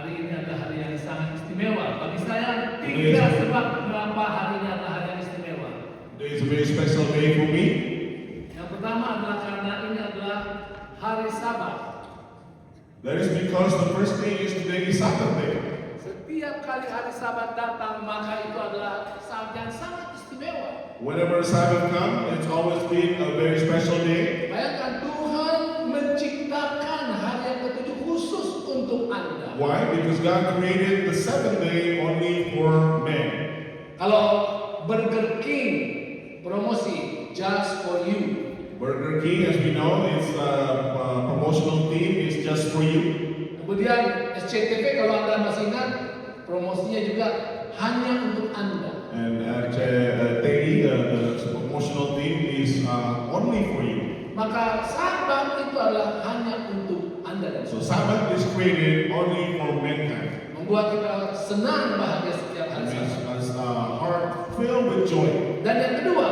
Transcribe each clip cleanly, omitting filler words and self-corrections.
hari ini adalah hari yang sangat istimewa. Bagi saya, 3 sebab mengapa hari ini adalah hari yang istimewa. Today is a very special day for me. Yang pertama adalah karena ini adalah hari Sabat. That is because the first day is today is Sabbath day. Setiap kali hari Sabat datang, maka itu adalah saat yang sangat istimewa. Whenever Sabbath comes, it's always been a very special day. Bayangkan Tuhan menciptakan hari yang ketujuh khusus untuk Anda. Why? Because God created the seventh day only for men. Kalau Burger King promosi just for you. Burger King, as we know, its promotional theme is just for you. Kemudian SCTV kalau Anda masih ingat, promosinya juga hanya untuk Anda. And at TI, the promotional theme is only for you. Maka Sabat itu adalah hanya untuk Anda dan So saudara. Sabbath is created only for mankind. Membuat kita senang bahagia setiap hari It makes Sabat. us heart filled with joy. Dan yang kedua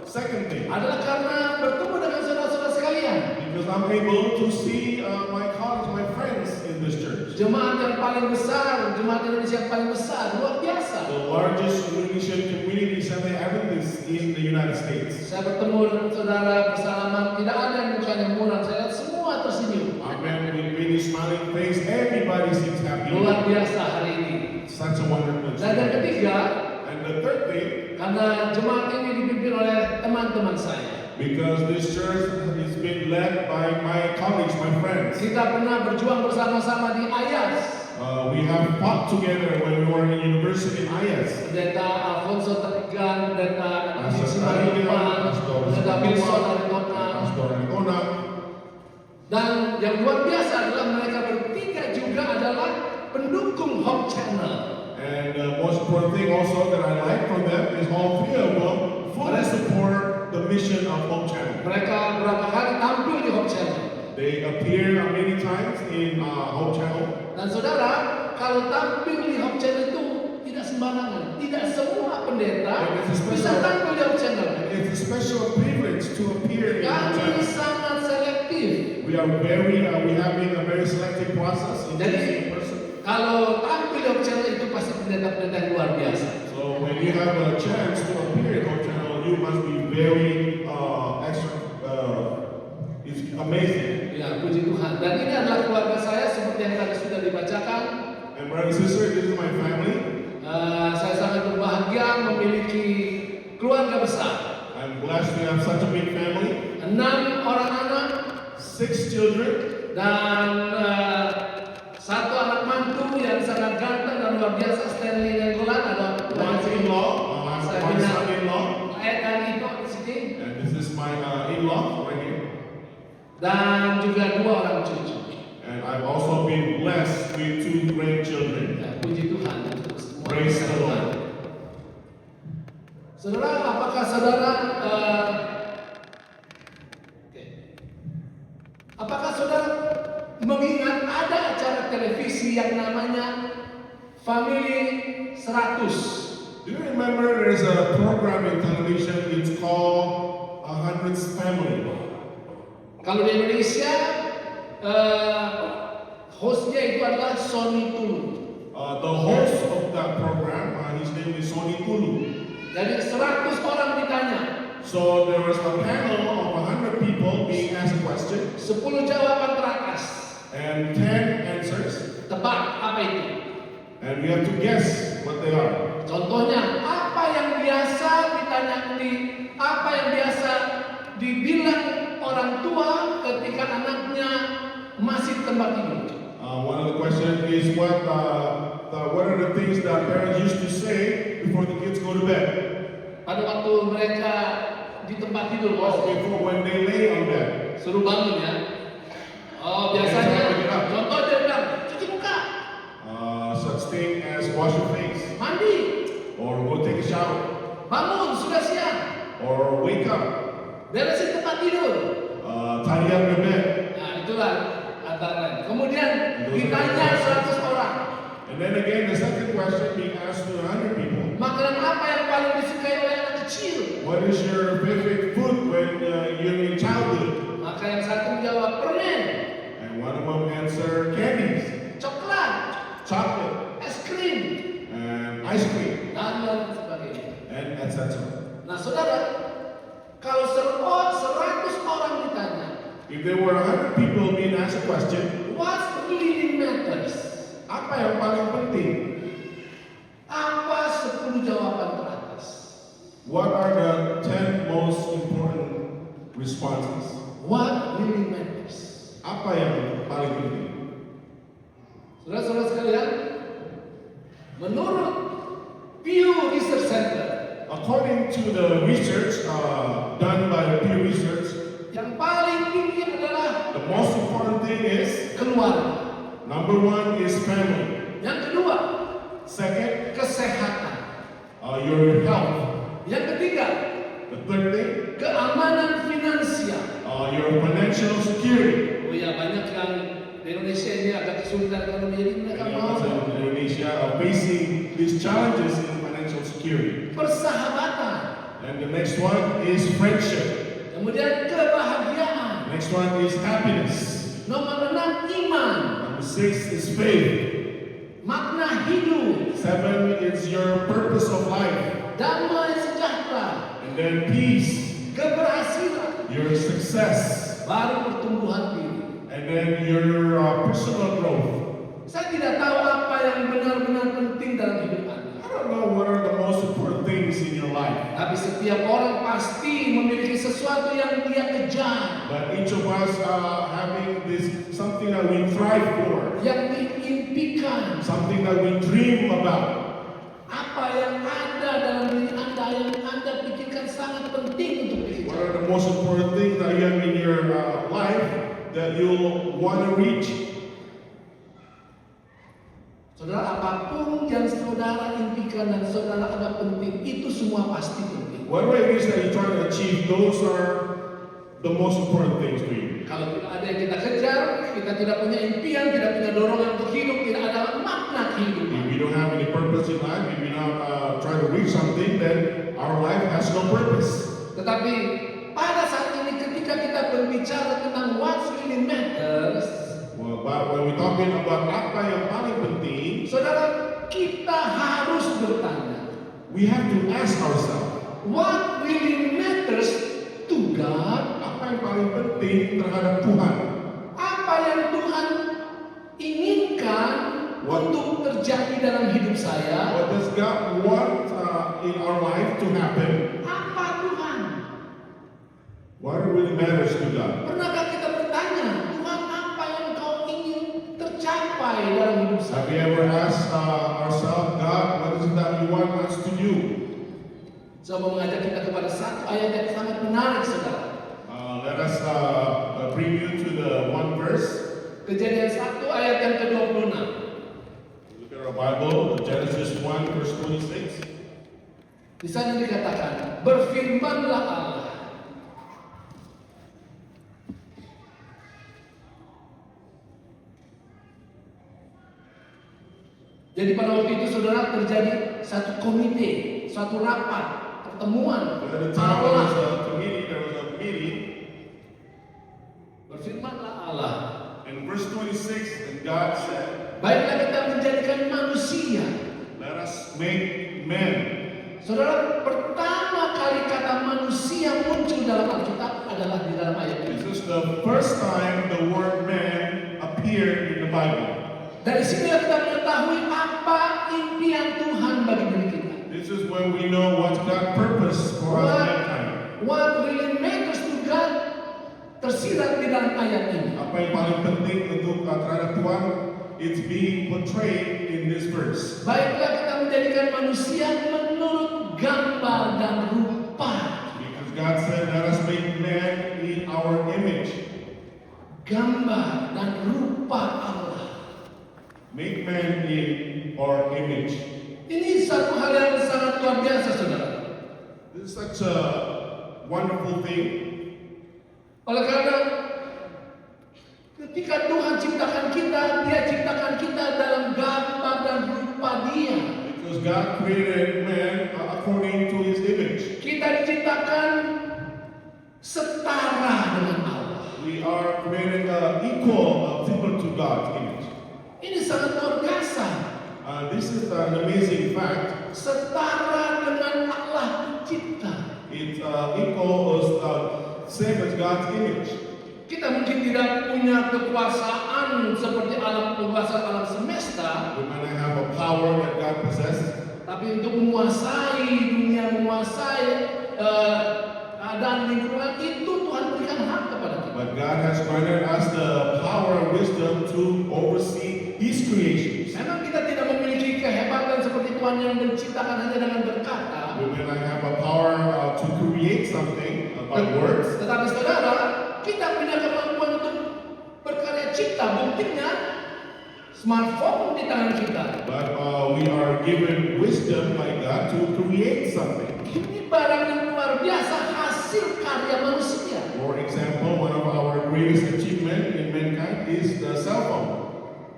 Second thing, adalah karena bertemu dengan saudara-saudara sekalian. because I'm able to see my colleagues, my friends in this church. Jemaat yang paling besar, jemaat Indonesia yang paling besar, luar biasa. The largest Indonesian community Seventh-day Adventist in the United States. Saya bertemu dengan saudara bersalaman, tidak ada yang mukanya muram. Saya lihat semua tersenyum. I met with really smiling face. Everybody seems happy. Luar biasa hari ini. Such a wonderful Dan yang experience. ketiga, And the third thing, karena jemaat ini dipimpin oleh teman-teman saya. because this church is being led by my colleagues, my friends. Kita pernah berjuang bersama-sama di Ayas. We have fought together when we were in university in IS. Pendeta Alfonso Tepigan, pendeta Pastor Simarima, Pastor pendeta Wilson Aritona. Pastor Aritona. Dan yang luar biasa adalah mereka bertiga juga adalah pendukung Hope Channel. And the most important thing also that I like from them is all three of them fully support the mission of Hope Channel. Mereka berapa kali tampil di Hope Channel. They appear many times in Hope Channel. Dan saudara, kalau tampil di Hope Channel itu tidak sembarangan. Tidak semua pendeta bisa tampil di Hope Channel. It's a special privilege to appear in Hope Kami Channel. sangat selektif. We having a very selective process in Jadi, choosing a person. kalau tampil di Hope Channel itu pasti pendeta-pendeta yang luar biasa. So when you have a chance to appear in Hope Channel, you must be very extra. It's amazing. Ya, puji Tuhan. Dan ini adalah keluarga saya seperti yang tadi sudah dibacakan. And brother and sister, this is my family. Saya sangat berbahagia memiliki keluarga besar. I'm blessed to have such a big family. 6 orang anak 6 children. dan 1 anak mantu yang sangat ganteng dan luar biasa, Stanley Nenggolan. Ada One in-law, my son-in-law. Dan itu di sini. And this is my in-law right here. Dan juga 2 orang cucu. And I've also been blessed with 2 grandchildren. Ya, puji Tuhan untuk semua. Praise the Lord. Saudara, apakah saudara apakah saudara mengingat ada acara televisi yang namanya Family 100? Do you remember there's a program in television, it's called 100 Family. Kalau di Indonesia hostnya itu adalah Sony Tulu. The host of that program, his name is Sony Tulu. Jadi 100 orang ditanya, So there was a panel of 100 people being asked a question, 10 jawaban teratas. and 10 answers, Tebak apa itu? and we have to guess what they are. Contohnya, apa yang biasa ditanya apa yang biasa dibilang orang tua ketika anaknya masih tempat tidur? One of the questions is what are the things that parents used to say before the kids go to bed? Pada waktu mereka di tempat tidur, bos, Before when they lay on bed. suruh bangun ya. Oh, biasanya contoh dia bilang, cuci muka, Such thing as wash your face, mandi, or go take a shower, bangun, sudah siang, or wake up, beresin tempat tidur. tidy up your bed. Nah, itulah antara lain. Kemudian ditanya 100 orang, And then again, the second question being asked to 100 people. makanan apa yang paling disukai oleh anak kecil? What is your favorite food when you're in childhood? Maka yang satu menjawab permen, And one of them answered candies, coklat, ice cream, dan lain sebagainya. and etc. Nah, saudara, kalau 100 orang ditanya, If there were 100 people being asked a question, what really matters? apa yang paling penting? Apa 10 jawaban teratas? What are the 10 most important responses? What really matters? Apa yang paling penting? Saudara-saudara sekalian, menurut Pew Research Center, According to the research done by Pew Research, yang paling tinggi adalah the most important thing is, keluarga. number one is family. Yang kedua, Second, kesehatan. your health. Yang ketiga, The third thing, keamanan finansial. your financial security. Oh ya, banyak yang di Indonesia ini agak kesulitan ekonomi, jadi mereka Many of mau us in Indonesia are facing these challenges in financial security. persahabatan. And the next one is friendship. Kemudian kebahagiaan. The next one is happiness. Nomor 6, iman. Number 6 is faith. Makna hidup. 7 is your purpose of life. Damai sejahtera. And then peace, Keberhasilan. your success. Baru pertumbuhan diri. And then your personal growth. Saya tidak tahu apa yang benar-benar penting dalam hidup Anda. I don't know what are the most important things in your life. Tapi setiap orang pasti memiliki sesuatu yang dia kejar. But each of us are having this something that we thrive for. Yang diimpikan. Something that we dream about. Apa yang ada dalam diri Anda yang Anda pikirkan sangat penting untuk What dikejar. are the most important things that you have in your life that you want to reach? Saudara, apapun yang saudara impikan dan saudara anggap penting, itu semua pasti penting. Whatever it is that you're trying to achieve, those are the most important things to you. Kalau tidak ada yang kita kejar, kita tidak punya impian, tidak punya dorongan untuk hidup, tidak ada makna kehidupan. If we don't have any purpose in life, if we not try to reach something, then our life has no purpose. Tetapi pada saat ini ketika kita berbicara tentang what really matters, Well, but when we're talking about apa yang paling penting, saudara, kita harus bertanya, we have to ask ourselves, what really matters to God? apa yang paling penting terhadap Tuhan? Apa yang Tuhan inginkan untuk terjadi dalam hidup saya? What does God want in our life to happen? Apa Tuhan? What really matters to God? Pernahkah kita bertanya, Tuhan, apa yang kau ingin tercapai dalam hidup Have saya? we ever asked ourselves, God, what is it that you want us to do? Saya mau mengajak kita kepada satu ayat yang sangat menarik, saudara. Let us bring you to the one verse. Kejadian 1 ayat yang ke-26. Look at our Bible, Genesis 1, verse 26. Di sana dikatakan, berfirmanlah Allah. Jadi pada waktu itu saudara terjadi satu komite, suatu rapat, pertemuan. At the time there was Allah. a committee, there was a meeting, Berfirmanlah Allah. and verse 26, and God said, Baiklah kita menjadikan manusia. let us make men. Saudara, pertama kali kata manusia muncul dalam Alkitab adalah di dalam ayat ini. This is the first time the word man appeared in the Bible. Dari sini kita mengetahui apa impian Tuhan bagi diri kita. This is when we know what's God's purpose for us mankind. What really matters to God tersirat di dalam ayat ini. Apa yang paling penting untuk terhadap Tuhan, it's being portrayed in this verse. Baiklah kita menjadikan manusia menurut gambar dan rupa. Because God said, let us make man in our image. Gambar dan rupa Allah. Make man in our image. Ini satu hal yang sangat luar biasa, saudara. This is such a wonderful thing. Oleh karena ketika Tuhan ciptakan kita, Dia ciptakan kita dalam gambar dan rupa Dia. Because God created man according to his image. Kita diciptakan setara dengan Allah. We are created equal to God's image. Ini sangat luar biasa. This is an amazing fact. Setara dengan Allah pencipta. It equals same as God's image. Kita mungkin tidak punya kekuasaan seperti penguasa alam semesta, We might not have a power that God possesses, tapi untuk menguasai dunia, menguasai keadaan lingkungan itu Tuhan berikan hak kepada kita. but God has granted us the power and wisdom to oversee His creations. Memang kita tidak memiliki kehebatan seperti Tuhan yang menciptakan hanya dengan berkata, We may not have a power to create something by words, tetapi saudara, kita punya kemampuan untuk berkarya cipta. Buktinya, smartphone di tangan kita. but we are given wisdom by God to create something. Ini barang yang luar biasa, hasil karya manusia. For example, one of our greatest achievement in mankind is the cell phone.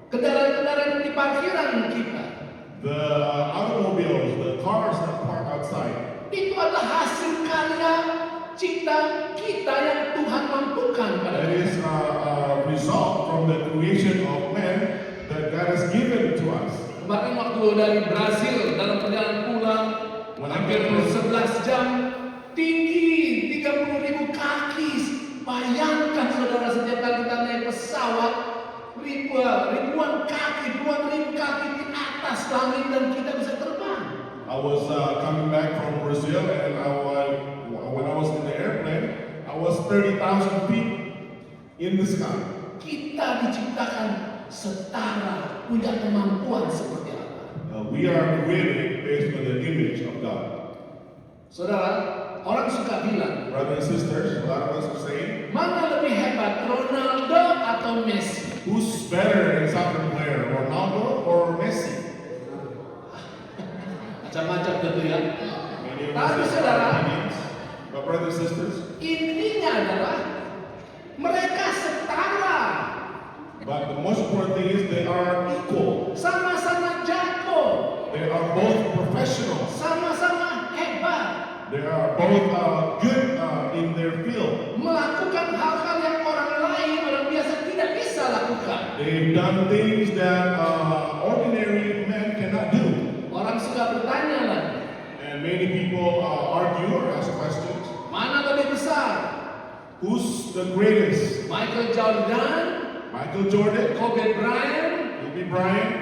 Kendaraan-kendaraan di parkiran kita, The automobiles, the cars that park outside, itu adalah hasil karya cipta kita yang Tuhan mampukan pada that kita. is a result from the creation of man that God has given to us. Kemarin waktu dari Brazil dalam perjalanan pulang, hampir 11 jam, tinggi 30.000 kaki. Bayangkan saudara, setiap kali kita naik pesawat, ribuan kaki, puluhan ribu kaki di atas langit dan kita bisa terbang. I was coming back from Brazil, and when I was in the airplane, I was 30,000 feet in the sky. Kita diciptakan setara, punya kemampuan seperti Allah. We are created based on the image of God. Saudara, orang suka bilang, Brothers and sisters, a lot of us are saying, mana lebih hebat, Ronaldo atau Messi? who's better in soccer player, Ronaldo or Messi? Macam-macam tentu ya. Many of Tapi us have saudara, opinions. But brothers and sisters, intinya adalah mereka setara, but the most important thing is they are equal. sama-sama jago, They are both professionals. sama-sama hebat, They are both good in their field. melakukan hal-hal yang orang biasa tidak bisa lakukan. They've done things that ordinary men cannot do. Orang suka bertanya lagi, And many people argue or ask questions. mana lebih besar? Who's the greatest? Michael Jordan, Michael Jordan, Kobe Bryant, Kobe Bryant,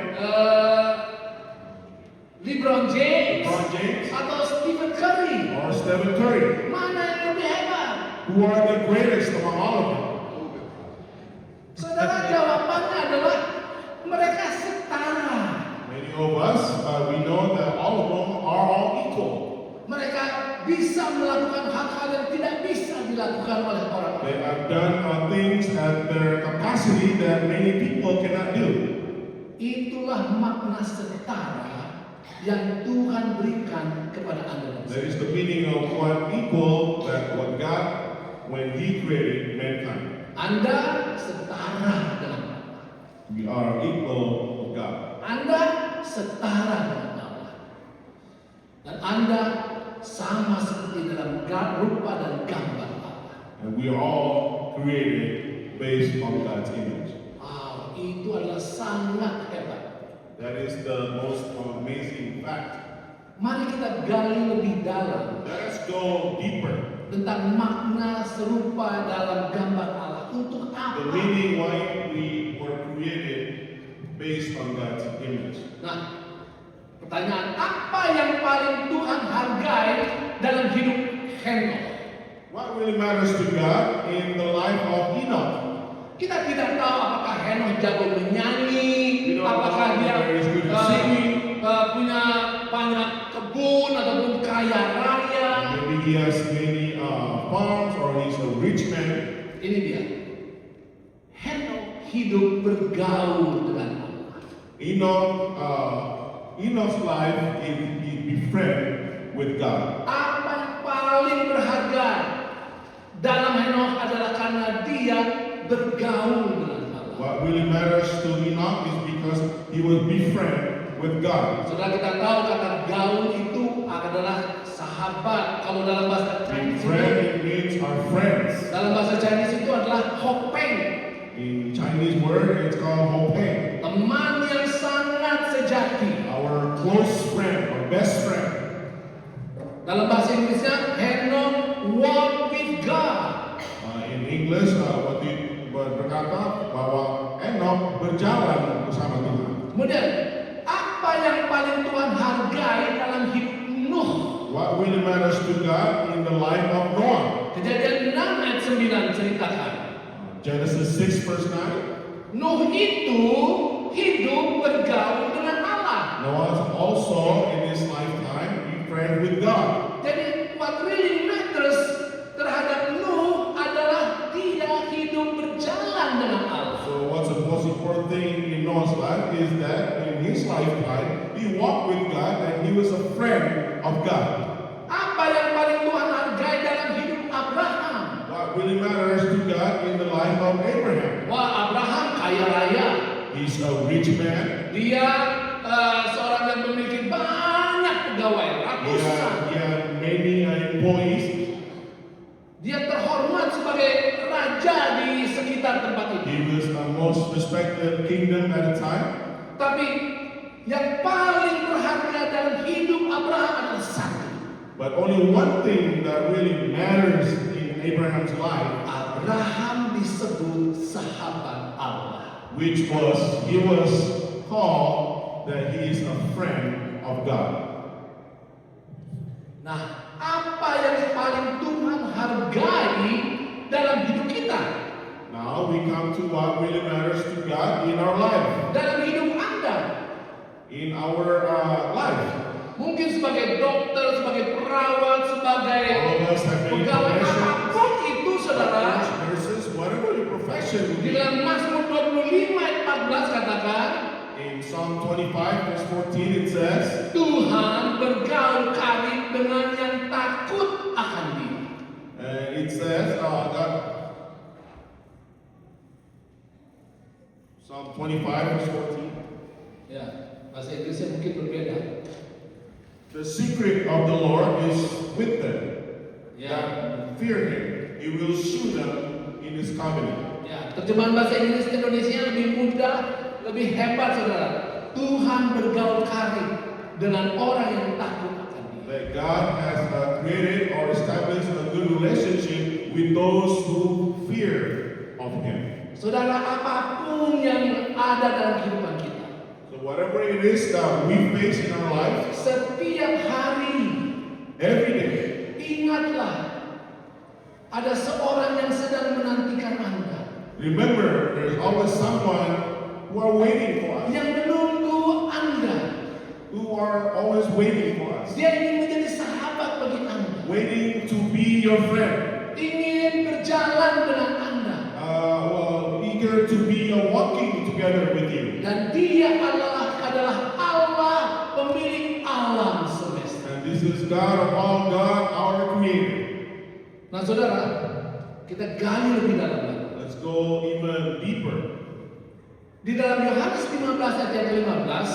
LeBron James, LeBron James, atau Stephen Curry? or Stephen Curry? Mana yang lebih hebat? Who are the greatest among all of them? Saudara, jawabannya adalah mereka setara. Many of us, we know that all of them are all equal. Mereka bisa melakukan hal-hal yang tidak bisa dilakukan oleh orang They lain. have done things at their capacity that many people cannot do. Itulah makna setara yang Tuhan berikan kepada Anda. That is the meaning of what equal, that what God, when He created mankind. Anda setara dengan Allah. We are equal of God. Anda setara dengan Allah. Dan Anda sama seperti dalam rupa dan gambar Allah. And we are all created based on God's image. Wow, itu adalah sangat hebat. That is the most amazing fact. Mari kita gali lebih dalam Let us go deeper. tentang makna serupa dalam gambar Allah. Untuk The apa? meaning why we were created based on God's image. Nah, pertanyaan apa yang paling Tuhan hargai dalam hidup Henokh? What really matters to God in the life of Enoch? Kita tidak tahu apakah Henokh jago menyanyi, We don't apakah know dia whether he's good at singing. punya banyak kebun ataupun kaya raya. Maybe he has many farms or he's a rich man. Ini dia. Henokh hidup bergaul dengan Allah. Enoch's life is befriend with God. Apa yang paling berharga dalam Henokh adalah karena dia bergaul dengan Allah. What really matters to Enoch is because he will befriend with God. Saudara, kita tahu kata gaul itu adalah sahabat. Kalau dalam bahasa Chinese Friend, itu, it means our friends. dalam bahasa Chinese itu adalah hopeng, In Chinese word, it's called hopeng. teman yang sangat sejati. Our close friend or best friend. Dalam bahasa Inggrisnya, Enoch walked with God. In English, berkata bahwa Enoch berjalan bersama Tuhan. Kemudian, apa yang paling Tuhan hargai dalam hidup Nuh? What really matters to God in the life of Noah? Kejadian 6 ayat 9 ceritakan. Genesis 6 verse 9. Nuh itu hidup bergaul dengan Allah. Noah also in his lifetime he prayed with God. Jadi what really matters terhadap Nuh adalah dia hidup berjalan dengan Allah. So what's the most important thing in Noah's life is that in his lifetime he walked with God and he was a friend of God. Apa yang paling Tuhan hargai dalam hidup Abraham? What really matters to God in the life of Abraham? Wah, Abraham kaya raya. He's a rich man. Dia seorang yang memiliki banyak pegawai, ratusan. He had many employees. Dia terhormat sebagai raja di sekitar tempat itu. He was the most respected kingdom at the time. Tapi yang paling berharga dalam hidup Abraham adalah satu. But only one thing that really matters in Abraham's life, Abraham disebut sahabat Allah. which was he was called that he is a friend of God. Nah, apa yang paling Tuhan hargai dalam hidup kita? Now we come to what really matters to God in our life, Dalam hidup Anda. in our life. Mungkin sebagai dokter, sebagai perawat, sebagai All of us have many pegawai professions, apapun itu, saudara. nurses, whatever your profession would Di be. dalam Mazmur 25 ayat 14 katakan, In Psalm 25 verse 14 it says, Tuhan bergaul karib dengan yang takut akan Dia. it says, Psalm 25 verse 14. Ya, bahasa Inggrisnya mungkin berbeda. The secret of the Lord is with them Ya, that fear Him. He will shew them in His covenant. ya, terjemahan bahasa Inggris ke Indonesia lebih mudah, lebih hebat, saudara. Tuhan bergaul karib dengan orang yang takut akan Dia. That God has created or established a good relationship with those who fear of Him. Saudara, apapun yang ada dalam kehidupan kita, So whatever it is that we face in our life, setiap hari every day, ingatlah ada seorang yang sedang menantikan Anda, remember there's always someone who are waiting for us, yang menunggu Anda. who are always waiting for us, Dia ingin menjadi sahabat bagi Anda, waiting to be your friend, ingin berjalan dengan Anda, eager to be walking together with you. dan Dia adalah Allah pemilik alam semesta. And this is God of all, God, our Creator. Nah, saudara, kita gali lebih dalam lagi. Let's go even deeper. Di dalam Yohanes 15 ayat yang ke-15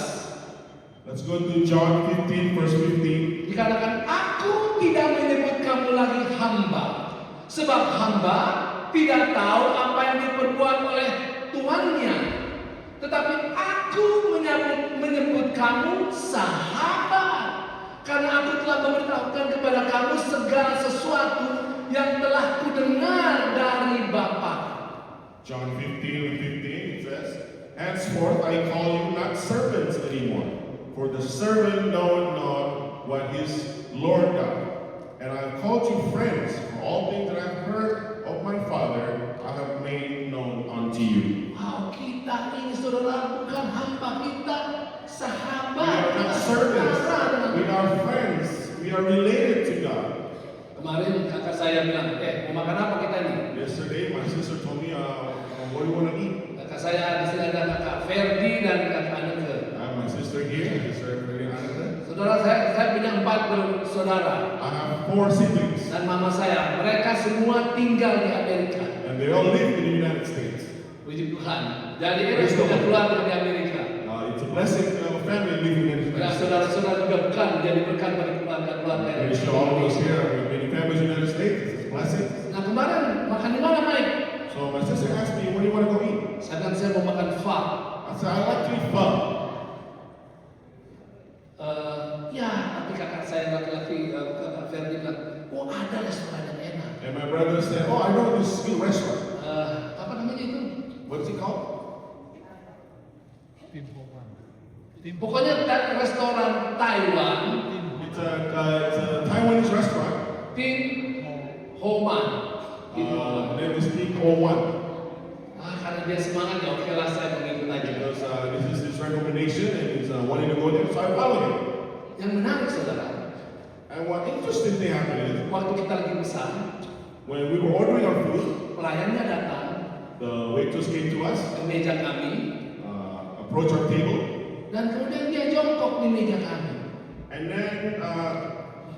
Let's go to John 15 verse 15. dikatakan, aku tidak menyebut kamu lagi hamba, sebab hamba tidak tahu apa yang diperbuat oleh tuannya, tetapi aku menyebut kamu sahabat, karena aku telah memberitahukan kepada kamu segala sesuatu yang telah kudengar dari Bapa. John 15:15 it says, henceforth I call you not servants anymore, for the servant knoweth not what his Lord doth. And I have called you friends, for all things that I have heard of my Father I have made known unto you. Wow, kita ini saudara bukan hamba, kita We sahabat, are kita not servants, saudara dengan we are friends, we are related to God. Kemarin kakak saya bilang, mau makan apa kita nih? Yesterday my sister told me, what do you want to eat? Kakak saya di sini ada kakak Ferdi dan kakak Aneke. I have my sister here, Sister Anita. Saudara saya punya 4 saudara I have 4 siblings, dan mama saya. Mereka semua tinggal di Amerika. and they all live in the United States. Puji Tuhan. Jadi Eres punya keluarga di Amerika. It's a blessing to have a family living in the Ya, United States. saudara-saudara juga bukan menjadi berkat bagi keluarga-keluarga I'm sure all of us here with many families in the United States. It's a blessing. Nah, kemarin makan di mana, Mike? So my sister asked me, what do you want to go eat? Saya bilang saya mau makan pho. I said, I like to eat pho. saya laki-laki Ferdi bilang, oh ada restoran yang enak. And my brother said, oh, I know this good restaurant. Apa namanya itu? What's it called? Pokoknya restoran Taiwan. It's a Taiwanese restaurant. Tim Ho Man. Name is Team O1. Karena dia semangat ya, oke lah saya mengikut aja. Because this is his recommendation and he's wanting to go there, so I followed him. Yang menarik saudara, And what interesting thing happened is, waktu kita lagi pesan, when we were ordering our food, pelayannya datang the waitress came to us, ke meja kami, approached our table, dan kemudian dia jongkok di meja kami. and then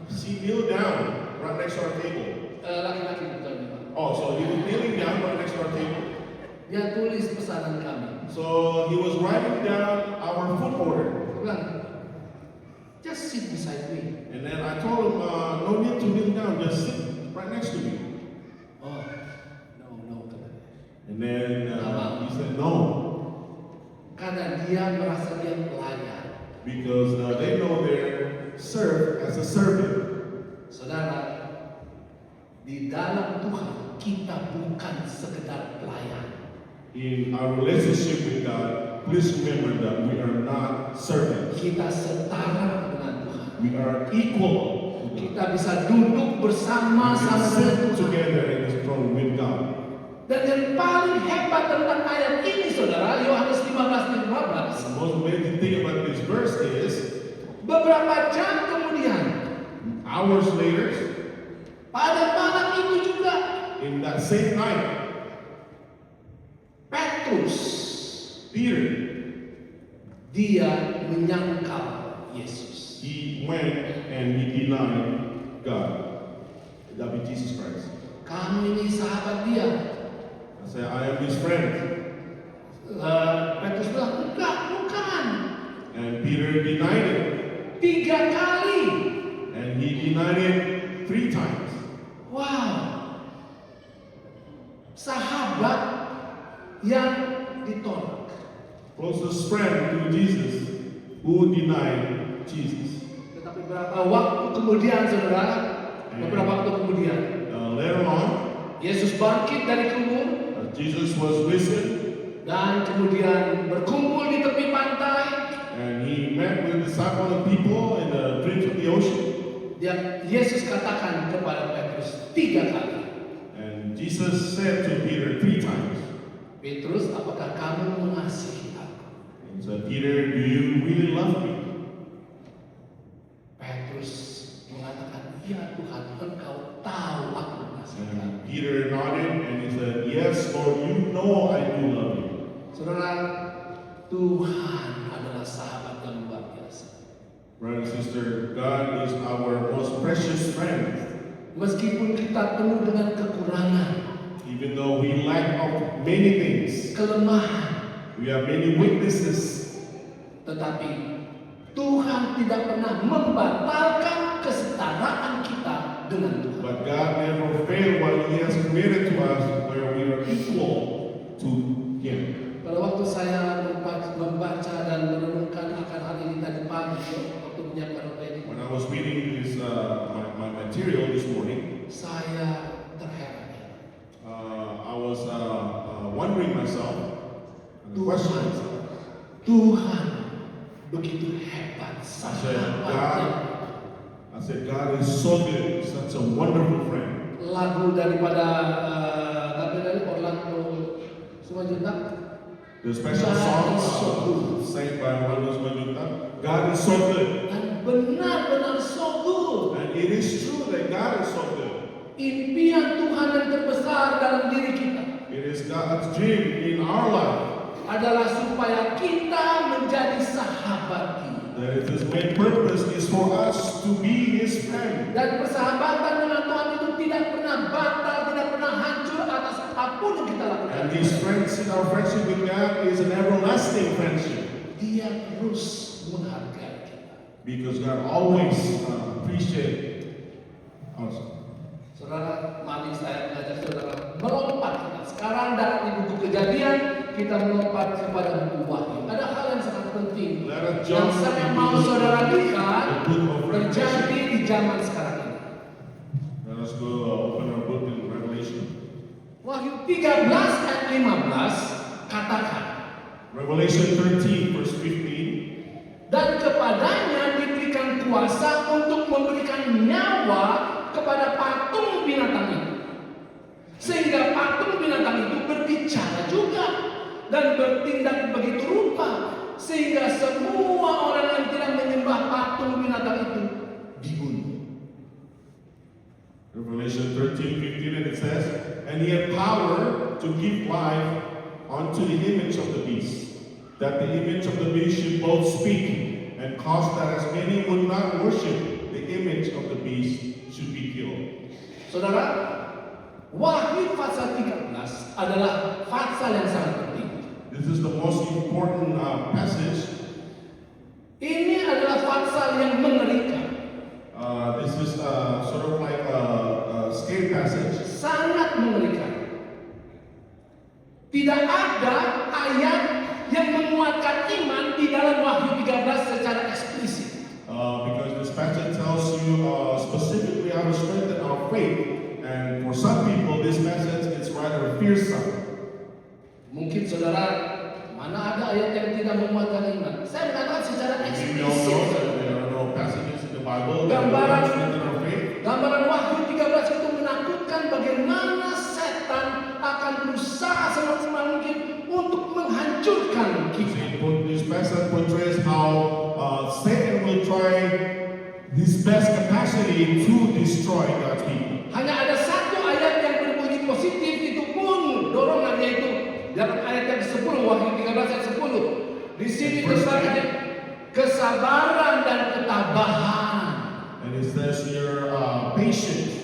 she kneeled down right next to our table. Laki-laki betul nih Pak. Oh, so he was kneeling down right next to our table. Dia tulis pesanan kami. So he was writing down our food order. Dia bilang, just sit beside me. And then I told him, no need to kneel down, just sit right next to me. Oh, no, katanya. And then he said, no, Karena dia merasa dia pelayan. because they know they're served as a servant. Saudara, di dalam Tuhan kita bukan sekedar pelayan. In our relationship with God, please remember that we are not servants. Kita setara dengan Tuhan. We are equal to God. Kita bisa duduk We bersama-sama can dengan sit Tuhan. together in this throne with God. Dan yang paling hebat tentang ayat ini, saudara, Yohanes 15:15. The most amazing thing about this verse is, Beberapa jam kemudian, hours later, pada malam itu juga, in that same night, Petrus, Peter, dia menyangkal Yesus. he went and he denied God. That be Jesus Christ. Kamu ini sahabat dia. I said, I am his friend. Petrus bilang, enggak, bukan. And Peter denied it. 3 kali. And he denied it 3 times. Wow. Sahabat yang ditolak. Closest friend to Jesus who denied Jesus. Tetapi beberapa waktu kemudian, saudara, beberapa waktu kemudian, Later on, Yesus bangkit dari kubur Jesus was risen dan kemudian berkumpul di tepi pantai. and he met with disciples and people in the drinks of the ocean. Yesus katakan kepada Petrus 3 kali, And Jesus said to Peter 3 times, Petrus, apakah kamu mengasihi aku? he said, Peter, do you really love me? Petrus mengatakan, ya Tuhan, engkau tahu aku mengasihi kamu. And Peter nodded and he said, yes, Lord, you know I do love you. Saudara, Tuhan adalah sahabat yang luar biasa. Brother and sister, God is our most precious friend. Meskipun kita penuh dengan kekurangan, Even though we lack of many things, kelemahan, we have many weaknesses, tetapi Tuhan tidak pernah membatalkan kesetaraan kita dengan Tuhan. but God never failed what He has committed to us, where we are equal to Him. Pada waktu saya membaca dan merenungkan akan hal ini tadi pagi, waktu menyiapkan apa ini, When I was reading this, my material this morning, saya terheran. I was wondering myself, questioning myself. Tuhan begitu hebat, I said, God is so good, such a wonderful friend. Lagu daripada dari Orlando Simanjuntak, The special songs sang by Orlando Simanjuntak, God is so good. dan benar-benar so good. And it is true that God is so good. Impian Tuhan yang terbesar dalam diri kita It is God's dream in our life adalah supaya kita menjadi sahabat Dia. that His main purpose is for us to be His friend. Dan persahabatan dengan Tuhan itu tidak pernah batal, tidak pernah hancur atas apapun yang kita lakukan. And His friendship, our friendship with God is an everlasting friendship Dia terus menghargai kita. because God always appreciates us. Saudara, mari saya mengajak saudara melompat kita. Sekarang dari buku Kejadian kita melompat kepada buku Wahyu. Ada hal yang sangat penting Let us yang jump saya into mau saudara lihat the book of Revelation. terjadi zaman sekarang ini. Let us go open our book in Revelation. Wahyu 13 ayat 15 katakan, Revelation 13 verse 15. dan kepadanya diberikan kuasa untuk memberikan nyawa kepada patung binatang itu. Sehingga patung binatang itu berbicara juga dan bertindak begitu rupa, sehingga semua orang yang tidak menyembah patung binatang itu dibunuh. Revelation 13:15, and it says, and he had power to give life unto the image of the beast, that the image of the beast should both speak, and cause that as many would not worship the image of the beast should be killed. Saudara, Wahyu pasal 13 adalah pasal yang sangat penting. This is the most important passage. Ini adalah pasal yang mengerikan. This is sort of like a scary passage. Sangat mengerikan. Tidak ada ayat yang menguatkan iman di dalam Wahyu 13 secara eksplisit. Because this passage tells you specifically how to strengthen our faith. And for some people, this passage is rather fearsome. Mungkin saudara, mana ada ayat yang tidak memuatkan iman? Saya mengatakan secara We all know eksplisit. that there are no passages in the Bible that Gambaran, will strengthen our faith. gambaran Wahyu 13 itu menakutkan bagaimana setan akan berusaha semaksimal mungkin untuk menghancurkan kita. This passage portrays how Satan will try his best capacity to destroy God's people. Hanya ada satu ayat yang berbunyi positif, itu pun dorongannya itu dalam ayat yang 10, Wahyu 13 ayat 10. Di sini terkata kesabaran dan ketabahan. And it says here, patience.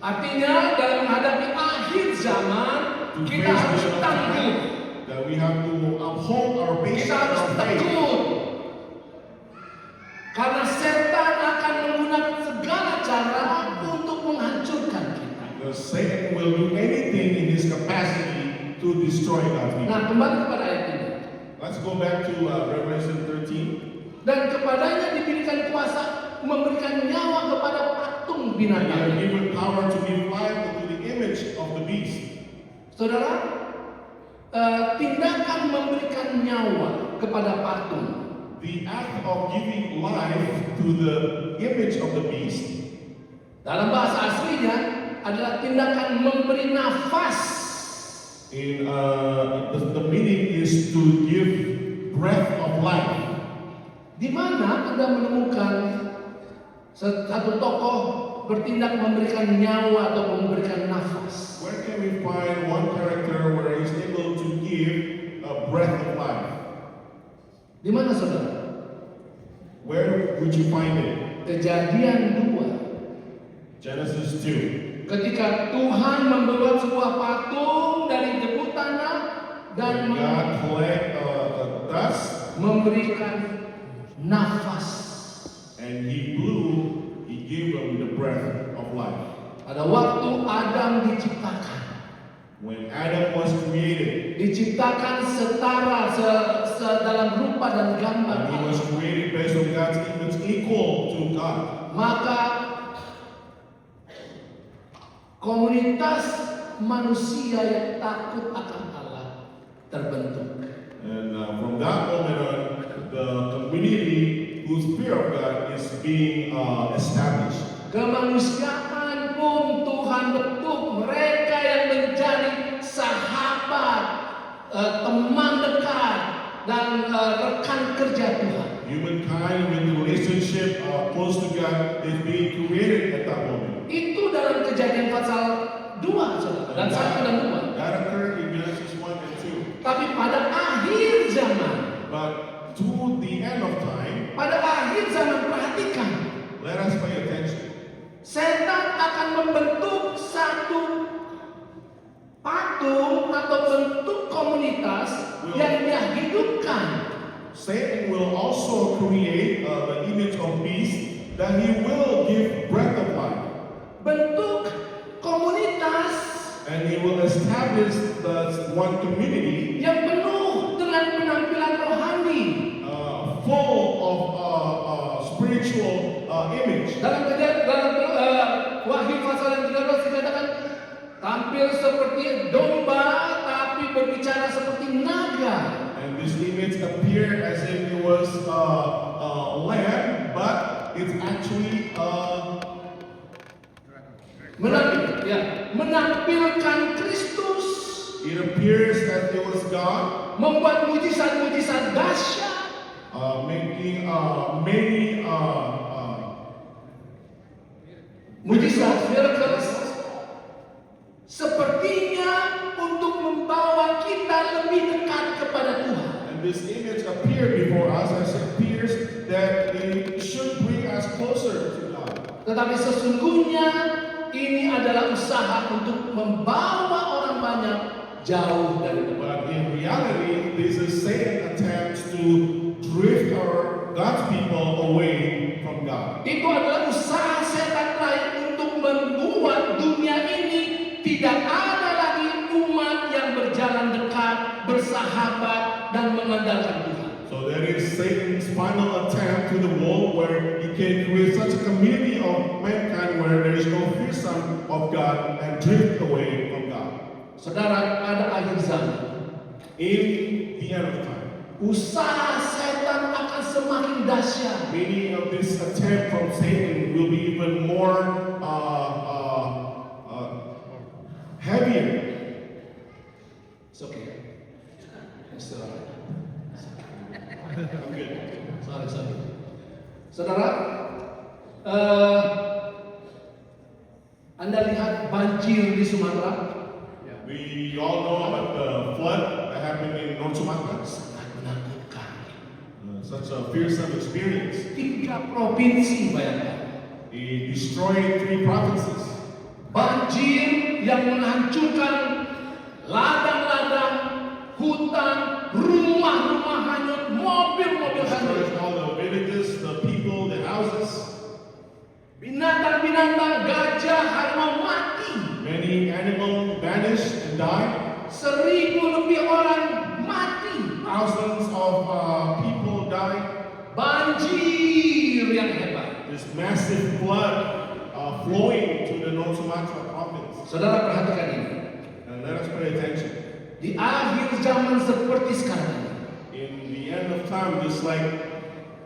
Artinya dalam menghadapi akhir zaman To kita face harus the tangguh, time, that we have to uphold our patience kita harus and faith. teguh. Karena setan akan menggunakan segala cara untuk menghancurkan kita. Because Satan will do anything in his capacity to destroy God's people. Nah, kembali kepada ayat ini. Let's go back to Revelation 13. Dan kepadanya diberikan kuasa memberikan nyawa kepada patung And we are binatang. given power to give life to the image of the beast. Saudara, tindakan memberikan nyawa kepada patung, The act of giving life to the image of the beast dalam bahasa aslinya adalah tindakan memberi nafas. in the meaning is to give breath of life. Di mana Anda menemukan satu tokoh bertindak memberikan nyawa atau memberikan nafas? Where can we find one character where he's able to give a breath of life? Di mana saudara? Where would you find it? Kejadian 2. Genesis 2. Ketika Tuhan membuat sebuah patung dari debu tanah dan When God collect the dust memberikan nafas. and he blew, he gave them the breath of life. Pada waktu Adam diciptakan, When Adam was created, diciptakan setara dalam rupa dan gambar he Allah. was created based on God's image, equal to God. Maka komunitas manusia yang takut akan Allah terbentuk. And from that moment on, the community whose fear of God is being established. Kemanusiaan pun Tuhan bentuk mereka yang menjadi sahabat, teman dekat dan rekan kerja Tuhan. Humankind with the relationship close to God is being created at that moment. Itu dalam Kejadian pasal 2 saudara, dan 1 dan 2. That occurred in Genesis 1 and 2. Tapi pada akhir zaman, But to the end of time, pada akhir zaman perhatikan, let us pay attention. setan akan membentuk satu patung atau bentuk komunitas yang dia hidupkan. Satan will also create the image of beast that he will give breath of life. Bentuk komunitas And he will establish the one community yang penuh dengan penampilan rohani, full of spiritual image. Dalam Wahyu pasal yang 13 dikatakan tampil seperti domba tapi berbicara seperti naga. And this image appeared as if it was a lamb, but it's actually menampilkan Kristus, it appears that it was God, membuat mujizat-mujizat dahsyat, making many mujizat miracles, sepertinya untuk membawa kita lebih dekat kepada Tuhan. And this image appeared before us as it appears that it should bring us closer to God. Tetapi sesungguhnya ini adalah usaha untuk membawa orang banyak jauh dari Tuhan. But in reality, this is Satan's attempts to drift God's people away from God. Itu adalah usaha setan lain untuk membuat dunia ini tidak ada lagi umat yang berjalan dekat, bersahabat, dan mengandalkan Tuhan. So that is Satan's final attempt to the world where he can create such a community of mankind where there is no fearsome of God and drift away from God. Saudara, ada akhir zaman. In the end of time, Usaha setan akan semakin dahsyat. many of this attempt from Satan will be even more heavier. It's okay. It's alright. I'm good. Sorry. Saudara, Anda lihat banjir di Sumatera? We all know about the flood that happened in North Sumatra. Sangat menakutkan. Such a fearsome experience. 3 provinsi bayangkan. It destroyed 3 provinces. Banjir yang menghancurkan ladang-ladang, hutan, rumah-rumah hanyut, mobil-mobil hanyut. Destroyed all the villages, the people, the houses. Binatang-binatang, gajah, harimau mati. Many animals vanished and died. 1.000 lebih orang mati. Thousands of people died. Banjir yang hebat. This massive flood flowing to the North Sumatra province. Saudara perhatikan ini. And let us pay attention. Di akhir zaman seperti sekarang ini, In the end of time, just like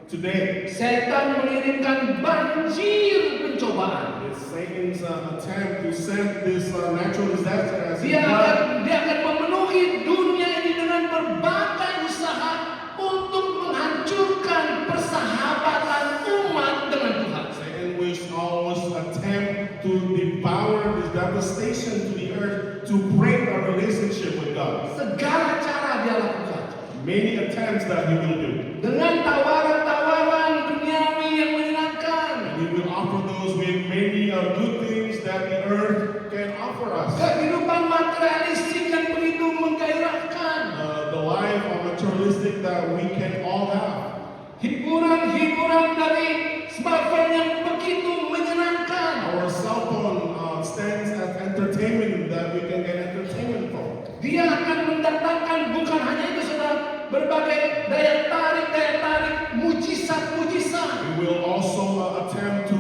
today, setan mengirimkan banjir pencobaan. it's Satan's attempt to send this natural disaster as a Dia flood. akan memenuhi dunia ini dengan berbagai usaha untuk menghancurkan persahabatan umat dengan Tuhan. Satan will always attempt to devour this devastation to the earth to break our relationship with God. Segala cara dia lakukan. Many attempts that he will do. Dengan tawaran-tawaran duniawi yang menyenangkan. He will offer those with many good things that the earth can offer us. Kehidupan materialistik yang begitu menggairahkan. The life of materialistic that we can all have. Hiburan-hiburan dari smartphone yang begitu menyenangkan. Our cell phone stands as entertainment that we can get entertainment from. Dia akan mendatangkan bukan hanya itu saudara, berbagai daya tarik, mujizat-mujizat. We will also attempt to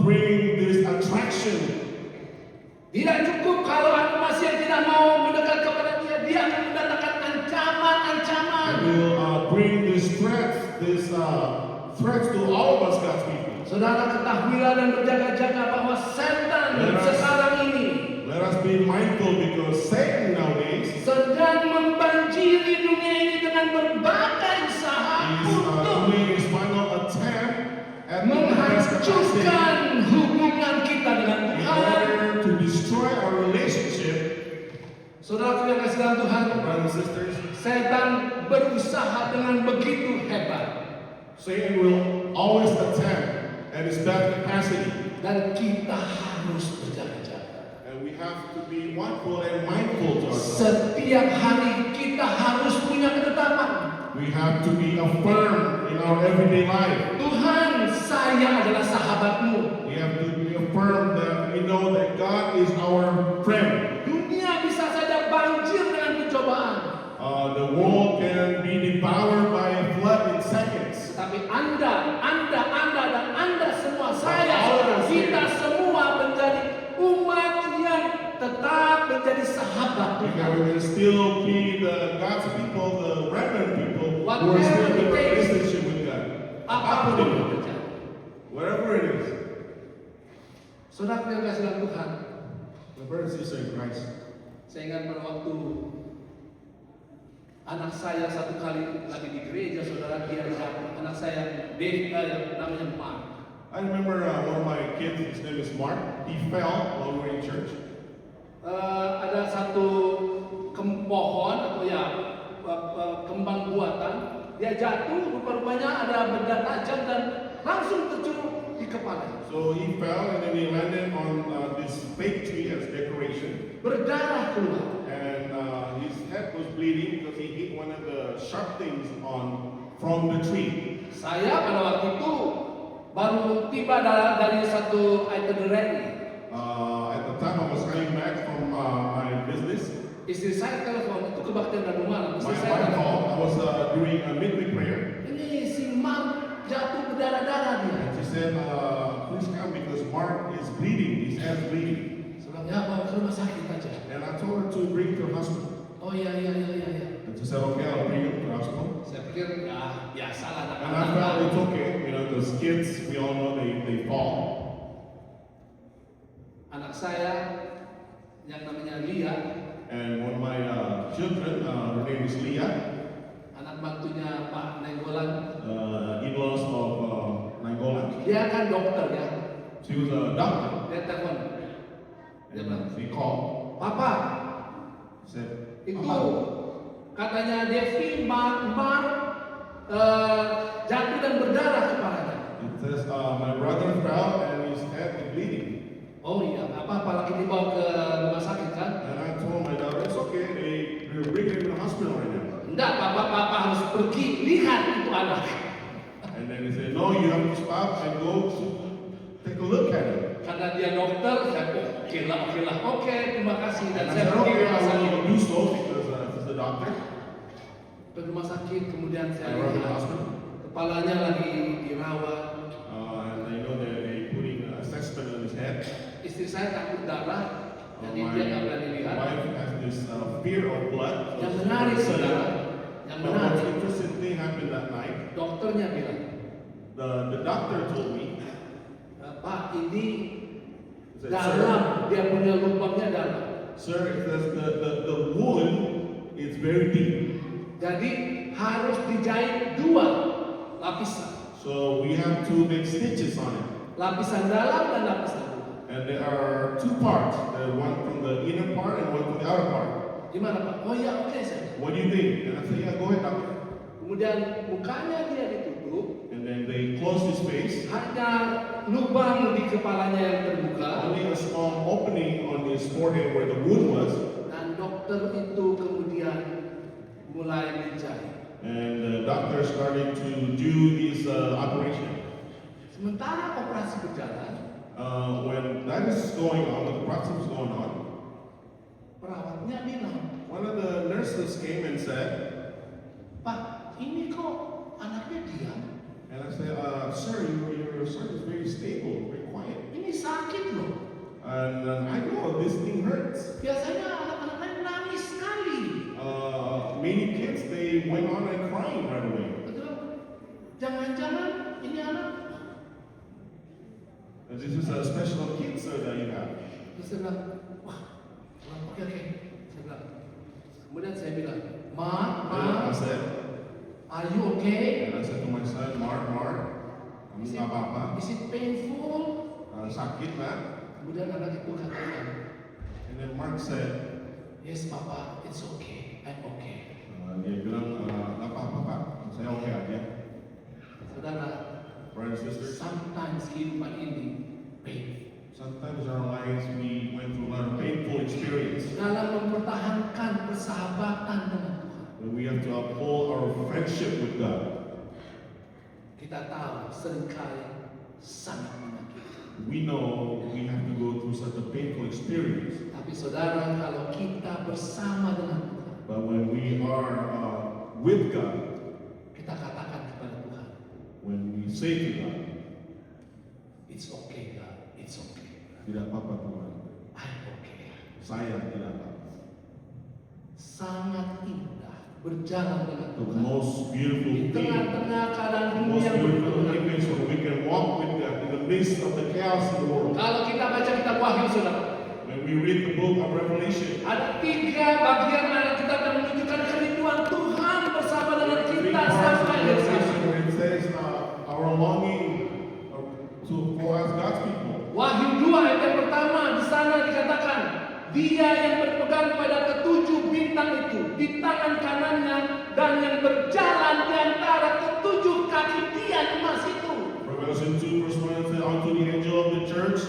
bring this attraction. Tidak cukup kalau ada masih yang tidak mau mendekat kepada dia, dia akan mendatangkan ancaman-ancaman. We will bring this threats to all of us, God's people. Saudara ketahuilah dan berjaga-jaga bahwa setan sekarang ini Let us be mindful because Satan nowadays sedang membanjiri dunia ini dengan berbagai usaha is untuk doing his final attempt at menghancurkan hubungan kita dengan in Tuhan. order to destroy our relationship. Saudara yang kasih dalam Tuhan, Brothers and sisters, setan berusaha dengan begitu hebat Satan will always attempt at his best capacity, dan kita harus berjaga-jaga. and we have to be watchful and mindful to ourselves. Setiap hari kita harus punya ketetapan. We have to be affirmed in our everyday life. Tuhan, saya adalah sahabatmu. We have to be affirmed that we know that God is our friend. Dunia bisa saja banjir dengan pencobaan. The world can be devoured by a flood in seconds. Tapi Anda jadi sahabat We Tuhan. can still be the God's people, the remnant people who are still in a relationship with God. Apapun Apapun yang itu, terjadi. whatever it is. Saudara yang kasih dalam Tuhan, The brother and sister in Christ. saya ingat pada waktu anak saya satu kali lagi di gereja, saudara, dia jatuh. Anak saya Dave, yang namanya Mark. I remember one of my kids, his name is Mark. He fell while we were in church. Ada satu pohon atau ya kembang buatan, dia jatuh, rupa-rupanya ada benda tajam dan langsung terjun di kepala. So he fell and then he landed on this fake tree as decoration. Berdarah keluar. And his head was bleeding because he hit one of the sharp things from the tree. Saya pada waktu itu baru tiba dari satu itinerary. At the time I was coming back from my business. Istri saya telepon, itu kebaktian dan rumah. My Istri saya wife telepon, called. I was doing a midweek prayer. ini si Mark jatuh berdarah-darah dia. And she said, please come because Mark is bleeding. His head's bleeding. Saya bilang, ya bawa ke rumah sakit aja. And I told her to bring him to the hospital. Oh iya. And she said, okay, I'll bring him to the hospital. Saya pikir ya biasalah And I felt anak-anak. it's okay, you know, because kids, we all know they fall. Anak saya yang namanya Lia, And one of my children, her name is Leah, anak mantunya Pak Nenggolan, in-laws of Nainggolan. dia kan dokter ya. She was a doctor. Dia telepon, dia bilang, And she called, Papa, said, itu "Papa, katanya Devi Mark jatuh dan berdarah kepalanya. it says, my brother fell and his head is bleeding. Oh iya, nggak apa-apa, lagi dibawa ke rumah sakit kan? And I told my daughter, it's okay, they're bringing him to the hospital right now. Enggak, papa harus pergi lihat itu anak. And then he said, no, you have to stop and go take a look at it. Karena dia dokter, saya oke lah, oke, terima kasih. Dan And I saya said, pergi ke okay, rumah I sakit. will do so because he's the doctor. Ke rumah sakit, kemudian I saya went to the lihat hospital. kepalanya lagi dirawat. And I know that they're putting an assessment on his head. Istri saya takut darah, jadi My dia nggak berani lihat. wife has this fear of blood. so Yang she menarik can't see saudara, it. yang But what's menarik, interesting thing happened that night. dokternya bilang, The doctor told me, Pak ini he said, dalam, dia punya lubangnya dalam. sir, it says the wound is very deep. Jadi harus dijahit 2 lapisan. So we have to make stitches on it. Lapisan dalam dan lapisan luar. And there are 2 parts, one from the inner part and one from the outer part. Gimana Pak? Oh iya oke saya. What do you think? And I said, yeah, go ahead, doctor. Kemudian mukanya dia ditutup, And then they closed his face. hanya lubang di kepalanya yang terbuka. Only a small opening on his forehead where the wound was. Dan dokter itu kemudian mulai menjahit. And the doctor started to do his operation. Sementara operasi berjalan, When that is going on, when the process was going on, perawatnya bilang, one of the nurses came and said, Pak, ini kok anaknya diam? and I said, sir, your son is very stable, very quiet. Ini sakit loh. And I know this thing hurts. Biasanya anak-anak lain nangis sekali. Many kids, they went on and crying right away. Betul? Jangan-jangan ini anak. And this is a special kid, sir, that you have. Terus saya bilang, wah, oke. Saya bilang. Kemudian saya bilang, Ma, And I said, are you okay? and I said to my son, Mark, kamu Is nggak apa-apa? it painful? Sakit, nak? Kemudian anak itu katakan, And then Mark said, yes Papa, it's okay, I'm okay. dia bilang, nggak apa-apa, Pak. Saya oke aja. Saudara, Brothers and sisters, sometimes kehidupan ini painful. sometimes in our lives we went through a lot of painful experience. Dalam mempertahankan persahabatan dengan Tuhan, But we have to uphold our friendship with God. kita tahu seringkali sangat menyakitkan. We know we have to go through such a painful experience. Tapi saudara, kalau kita bersama dengan Tuhan, But when we are with God, kita katakan kepada Tuhan, when we say to God, it's okay God, it's okay. tidak apa-apa Tuhan, I'm okay. saya tidak apa-apa. sangat indah berjalan dengan The Tuhan. most beautiful Di thing, tengah-tengah keadaan the dunia most yang beautiful berguna. image where we can walk with God in the midst of the chaos in the world. Kalau kita baca kitab Wahyu, saudara, When we read the book of Revelation, ada 3 bagian Alkitab yang menunjukkan kerinduan Tuhan bersama dengan three kita parts of sampai hari Revelation sabtu. where it says our longing for us God's people. Wahyu 2 ayat yang pertama, di sana dikatakan, Dia yang berpegang pada ketujuh bintang itu di tangan kanannya dan yang berjalan di antara ketujuh kaki Dia emas itu. Revelation 2 verse 1 says, unto the angel of the church,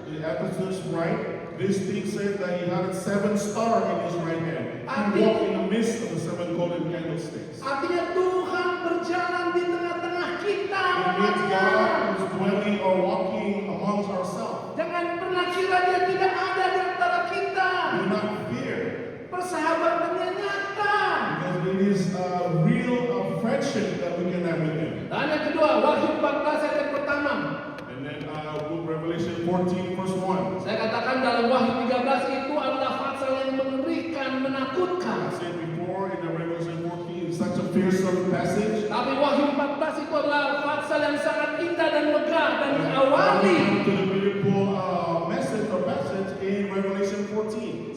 the Ephesus write, this thing says that he had 7 stars in his right hand. He walked in the midst of the 7 golden candlesticks. Artinya Tuhan berjalan di tengah-tengah kita. It means God is dwelling or walking amongst ourselves. Jangan pernah kira Dia tidak ada di antara kita. Do not fear, Persahabatannya nyata. because it is a real friendship that we can have with Him. Dan yang kedua, Wahyu 14 ayat yang pertama. And then book Revelation 14 verse 1. Saya katakan dalam Wahyu 13 itu adalah pasal yang mengerikan, menakutkan. I said before in the Revelation 14, it's such a fearsome passage. Tapi Wahyu 14 itu adalah pasal yang sangat indah dan megah dan diawali. To the beautiful message or passage in Revelation 14.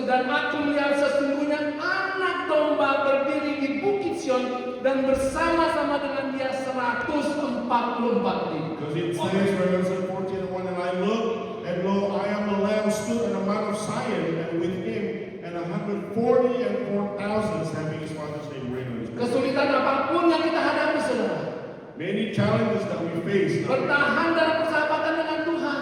Dan aku melihat sesungguhnya anak domba berdiri di Bukit Sion dan bersama-sama dengan Dia 144 ribu. Because it says Revelation 14:1, and I looked, and lo, I am the Lamb stood on the Mount of Zion, and with him, and 144,000 having his father's name written on his breast. Kesulitan apapun yang kita hadapi, saudara, Many challenges that we face. bertahan dalam persahabatan dengan Tuhan.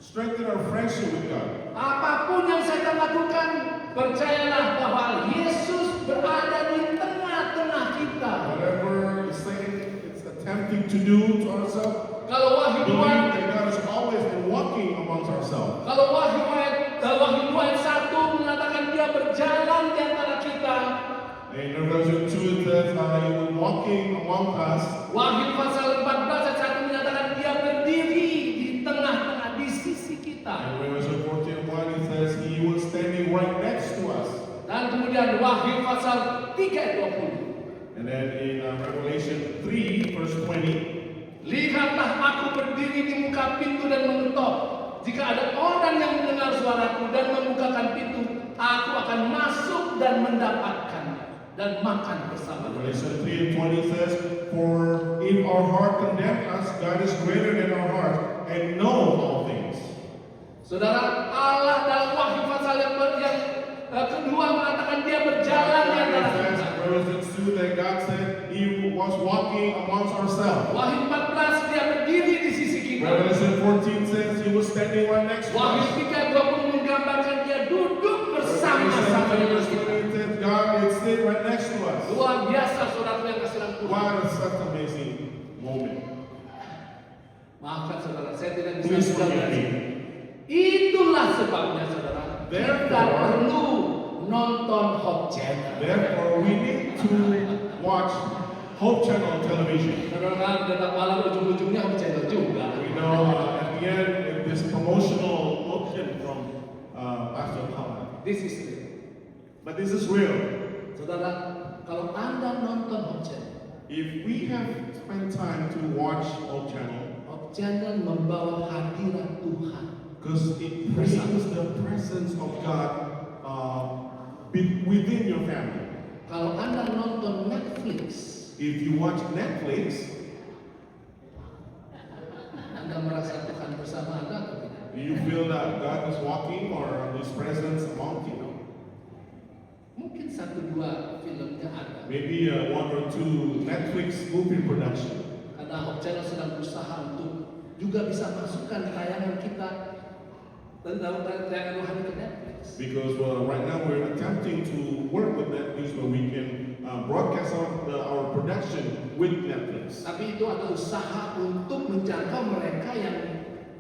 Strengthen our friendship with God. Apapun yang saya lakukan, percayalah bahwa Yesus berada di tengah-tengah kita. Whatever Satan is attempting to do to ourselves, Kalau Wahyu 2 believe that God has always been walking amongst ourselves. Kalau Wahyu 2 ayat 1 mengatakan Dia berjalan di antara kita. In Revelation 2 it says, He was walking among us. Wahyu pasal 14 ayat 1 menyatakan Dia berdiri di tengah-tengah, di sisi kita. In Revelation 14:1 it says, He was standing right next to us. Dan kemudian Wahyu pasal 3 ayat 20. And then in Revelation 3 verse 20, Lihatlah aku berdiri di muka pintu dan mengetok. Jika ada orang yang mendengar suaraku dan membukakan pintu, aku akan masuk dan mendapatkannya dan makan bersama dia. Revelation 3:20 says, for if our heart condemn us, God is greater than our heart and know all things. Saudara, Allah dalam Wahyu pasal yang kedua mengatakan Dia berjalan di antara kita. Revelation 2 that God said He was walking amongst ourselves. Wahyu 14 Dia berdiri di sisi kita. Revelation 14 says He was standing right next to Wahyu us. 3:20 menggambarkan Dia duduk bersama-sama dengan Revelation 3 kita. verse 20 says God is sitting right next to us. Luar biasa saudara yang kasih Tuhan. What a such amazing moment. Maafkan saudara, saya tidak bisa Please forgive menjelaskan. me. Itulah sebabnya saudara, kita Therefore- perlu nonton Hope Channel. Therefore, we need to watch Hope Channel television. Saudara, datang malam ujung-ujungnya Hope Channel juga. We know at the end this promotional motion from Pastor Paul. This is it. But this is real. Saudara, kalau Anda nonton Hope Channel, If we have spent time to watch Hope Channel, Hope Channel membawa hadirat Tuhan. because it brings the presence of God within your family. Kalau Anda nonton Netflix, If you watch Netflix, Anda merasa Tuhan bersama Anda atau tidak? do you feel that God is walking or His presence among you? Mungkin 1-2 filmnya ada. Maybe 1 or 2 Netflix movie production. Karena Hope Channel sedang berusaha untuk juga bisa masukkan tayangan kita dan tayangan rohani ke Netflix. Because right now we're attempting to work with Netflix where we can broadcast our production with Netflix. Tapi itu adalah usaha untuk menjangkau mereka yang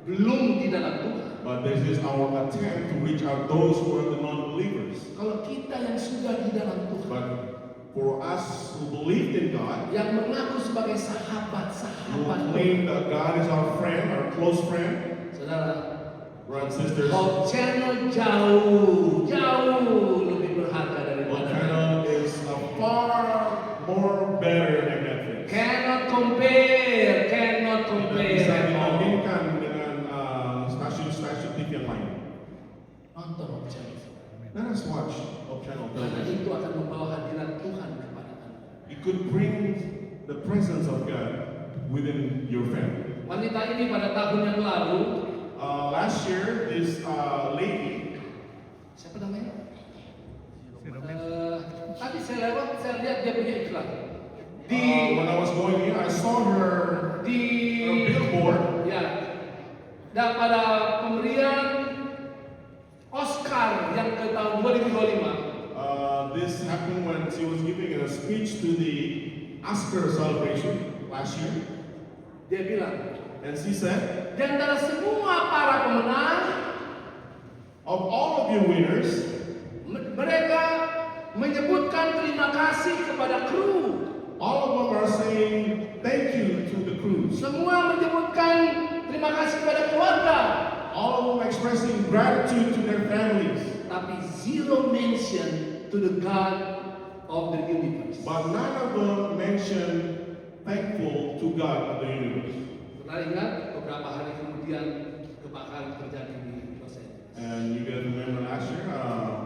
belum di dalam Tuhan. But this is our attempt to reach out those who are the non-believers. Kalau kita yang sudah di dalam Tuhan, But for us who believed in God, yang mengaku sebagai who sahabat-sahabat, claim that God is our friend, our close friend, saudara, Brothers and sisters, Hope Channel jauh lebih berharga Hope daripada Channel is a far more better than Netflix. Cannot compare Tidak bisa at all. dibandingkan dengan stasiun-stasiun TV yang lain. Nonton Hope Channel. Let us watch Hope Channel Karena television. itu akan membawa hadirat Tuhan kepada Anda. It could bring the presence of God within your family. Wanita ini pada tahun yang lalu, Last year, this lady, siapa namanya? Tadi saya lewat, saya lihat dia punya iklan. when I was going in, I saw her Di billboard. ya, dan pada pemberian Oscar yang ke tahun 2025, This happened when she was giving a speech to the Oscar celebration last year. dia bilang, And she said, di antara semua para pemenang, of all of you winners, mereka menyebutkan terima kasih kepada kru. all of them are saying thank you to the crews. Semua menyebutkan terima kasih kepada keluarga. All of them expressing gratitude to their families. Tapi zero mention to the God of the universe. But none of them mentioned thankful to God of the universe. Saudara ingat beberapa hari kemudian kebakaran terjadi di Los Angeles. And you guys remember last year,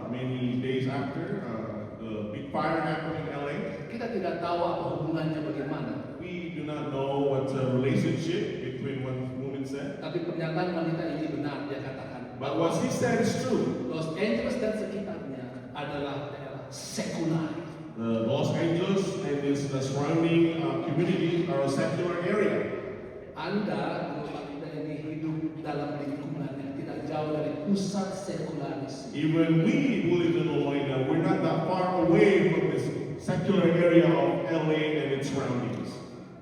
many days after, the big fire happened in LA. Kita tidak tahu apa hubungannya bagaimana. We do not know what's the relationship between what the woman said. Tapi pernyataan wanita ini benar, dia katakan But what she said is true. Los Angeles dan sekitarnya adalah daerah sekular. The Los Angeles and the surrounding community are a secular area. Anda, kalau kita ini hidup dalam lingkungan yang tidak jauh dari pusat sekularis. Even we who live in Loyola, we're not that far away from this secular area of LA and its surroundings.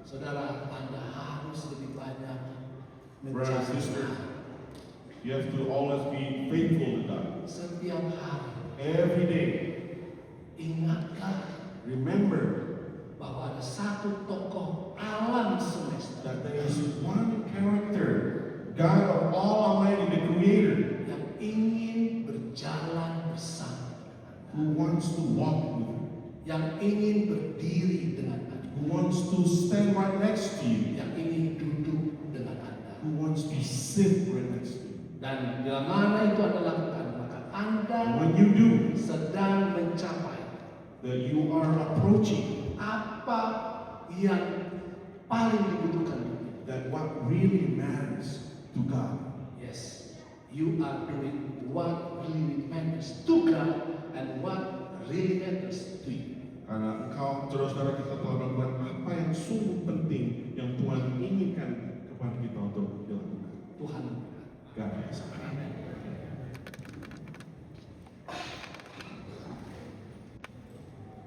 Saudara, Anda harus lebih banyak Brothers and sisters, you have to always be faithful to God. setiap hari. Every day, Ingatlah remember bahwa ada satu tokoh alam semesta that there is one character, God of all Almighty, the Creator, yang ingin berjalan bersama dengan Anda, who wants to walk with you, yang ingin berdiri dengan Anda, who wants to stand right next to you, yang ingin duduk dengan Anda. who wants to sit right next to you. Dan bila mana itu Anda lakukan, maka Anda When you do, sedang mencapai that you are approaching apa yang paling dibutuhkan di dunia. that what really matters to God. Yes, you are doing what really matters to God and what really matters to you. Karena engkau, saudara-saudara, kita telah